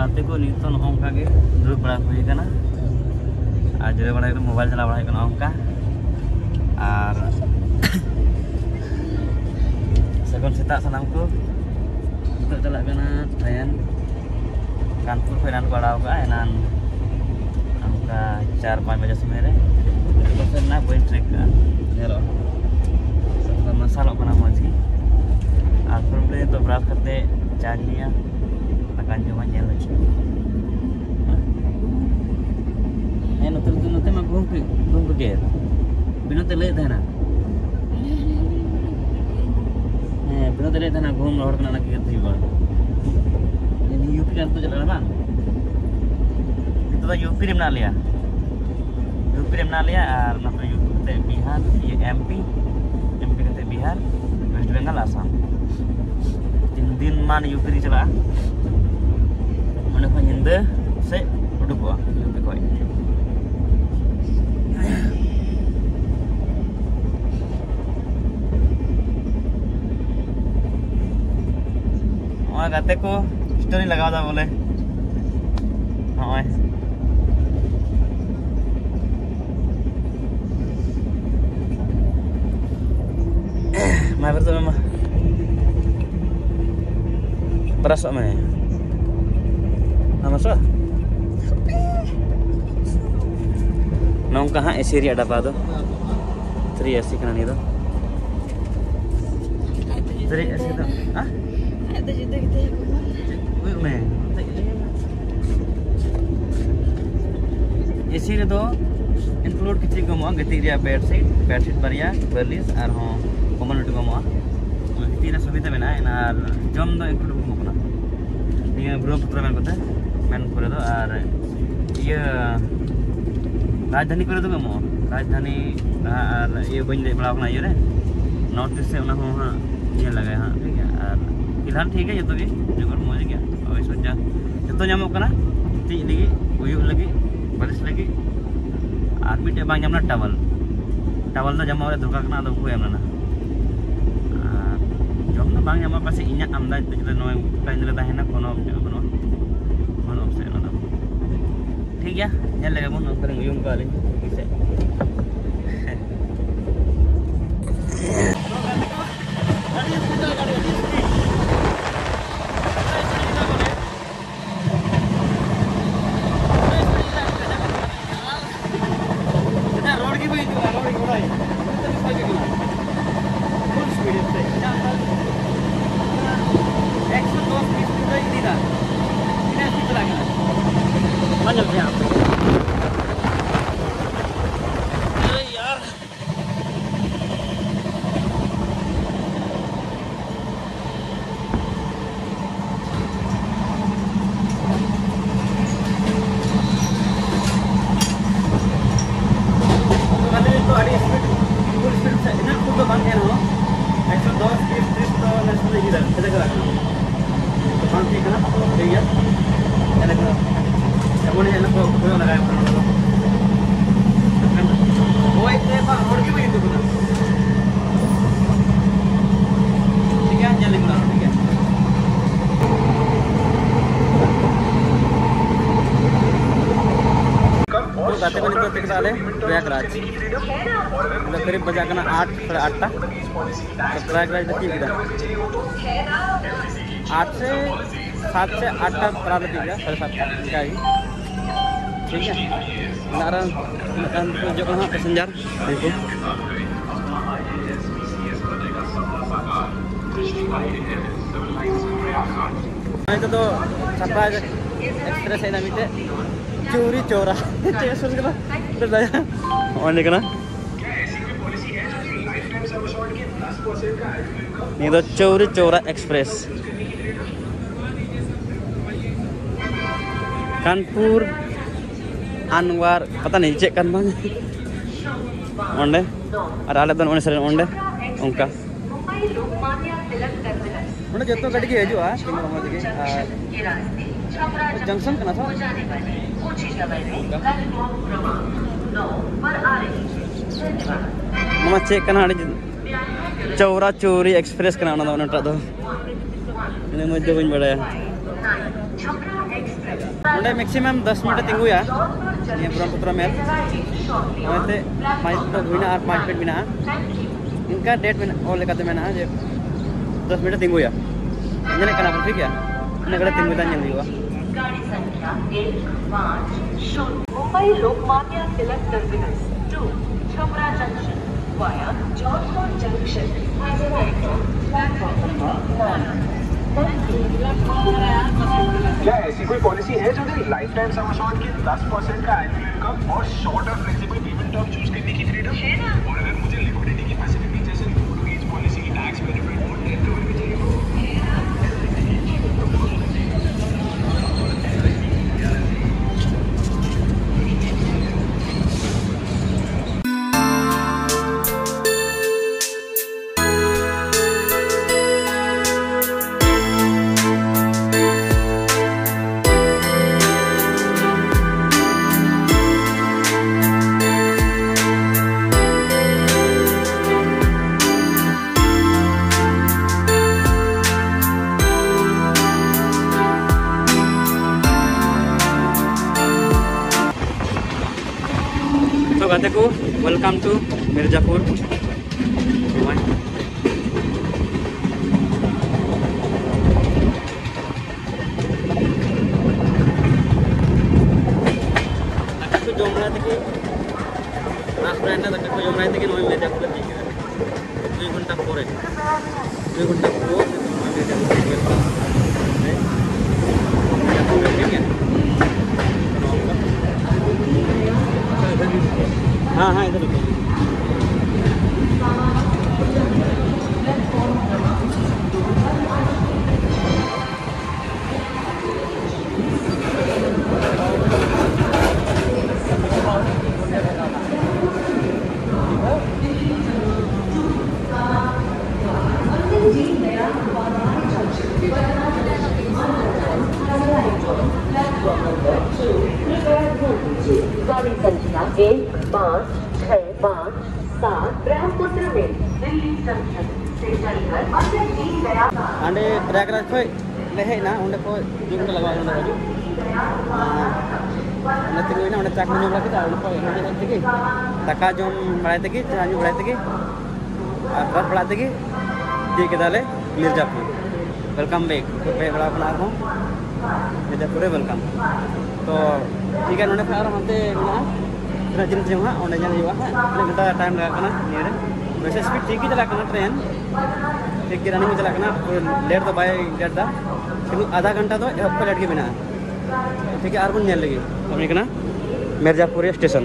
गाते को नितो नोंका के दुरुब बड़ा हुई कना आ जरे बड़ा मोबाइल चला बड़ा कना ओंका आर सगुन सेता सनाम को नितो चला कना ट्रेन कानपुर फेरान पड़ाव का एनान हमका 4-5 बजे समय रे तो ना बन ट्रेक का हेलो सब मसाला कना मजी आर फिर तो ब्राफ करते चानिया akan cuma nyala sih. Nonton mah gum pergi. Bino terlihat na. Bino terlihat na gum lor kena lagi kerja juga. Ini UP kan tu jalan bang. Itu tu UP di mana liya? UP di mana liya? Nafsu UP kata Bihar, MP kata Bihar, West Bengal, Assam. Din mana UP di jalan? Mana kau nyenda, saya udah buat UP kau. Oh, kata ko story लगाओ दा बोले. हाँ. मैं फिर तो मैं berasa mana? Nama sah? Nong कहाँ ऐसी रिया डब्बा दो? 380 कना नहीं दो? 380 तो? हाँ? Ada juga kita yang Wih मैं ऐसी रे दो include किसी को मुआ गति रिया bedsheet बरिया berlis और हाँ common itu को मुआ तीन सुविधा में ना यार जम दो include को मुकना ये ब्रह्मपुत्र में पता मैंने पूरे दो और ये राजधानी करे तो कम राजधानी और ये बन बड़ा अपना ये रे नॉर्थ ईस्ट से उन्हें हाँ ये लगा हाँ ठीक है और फिलहाल ठीक है ये तो भी जो कर मौज गया और इस वजह जो तो जामो करना ती लगी उयु लगी बारिश लगी और मिटे बांग जामना टावल तो जामो वाले दुर्गा करना तो कोई हमना जब ना बांग जामो पासे इन्या आमदा तो जो नॉय टाइम लेता है ना कोनो ऑप्शन ना ठीक है ये लगे बुन नंबर उयु का ले इसे गाते को निकलते के साले प्रयागराज मतलब करीब बजा करना 8 तो प्रयागराज तो ठीक है 8 से 7 से 8 तक प्राप्त ठीक है 7:30 का ही ठीक है नारायण जो कहाँ पैसेंजर देखो itu tuh surprise express ini namanya चोरी चोरा सुन करा बerdaya और देखना ini tuh चोरी चोरा एक्सप्रेस कानपुर अनवर पता नहीं check kan bang onde ada alat dan onde sering onde ongka onde jatuh gadi ke haju ah tinggal mau lagi junction कना था ममा चेक कना चौरा चोरी एक्सप्रेस कना ना उनटा दो इने मध्य बन बड़ा नोडे मैक्सिमम 10 मिनट तिंगुया ये ब्रह्मपुत्र मेल ओते 5 मिनट हुईना और 5 मिनट बिना इनका डेट में और लेकाते में ना जे 10 मिनट तिंगुया इन्हें करना ठीक है इन्हें कड़ा तिंगु दा nyel हुआ गाड़ी संख्या 150 Mumbai Lokmanya Tilak terminus to Chhapra junction via George road junction क्या ऐसी कोई पॉलिसी है जो लाइफ टाइम सम अश्योर्ड की 10% का एनुअल इनकम और शॉर्ट और फ्लेक्सिबल पेमेंट टर्म चूज करने की फ्रीडम है ना? और अगर मुझे लिक्विडिटी की फैसिलिटी जैसे मोर्गेज पॉलिसी की टैक्स बेनिफिट और डेट कवर भी चाहिए तो गाते को वेलकम टू मिर्जापुर जम रहा थे रास्ता जम रहा थे कि नई मिर्जापुर 2 घंटा पर 2 घंटा ठीक है। हाँ हाँ इधर गाड़ी संख्या 15657 ब्रह्मपुत्र में दिल्ली जंक्शन से चलकर अन्य 3 गया आंडे प्रयागराज खोय ले हेना उंडे को 2 घंटा लगा उंडे बाजू ना तिंगुइना उंडे चाक में जोम लाके उंडे को एनर्जी तके दाका जोम बड़ाय तके चाजू बड़ाय तके और रथ बड़ा तके दी के दाले मिर्जापुर वेलकम बैक तो पे बड़ा अपना को मिर्जापुर वेलकम तो ठीक है नोने फार हमते ना ना जिन जिन हां ओने जान हुआ है घंटा टाइम लगा करना नियर वैसे स्पीड ठीक ही चला करना ट्रेन ठीक की रनिंग में चला करना लेट तो बाय लेट दा लेकिन आधा घंटा तो लेट के बिना ठीक है आर बन नेल लगी अपने कना मिर्जापुर स्टेशन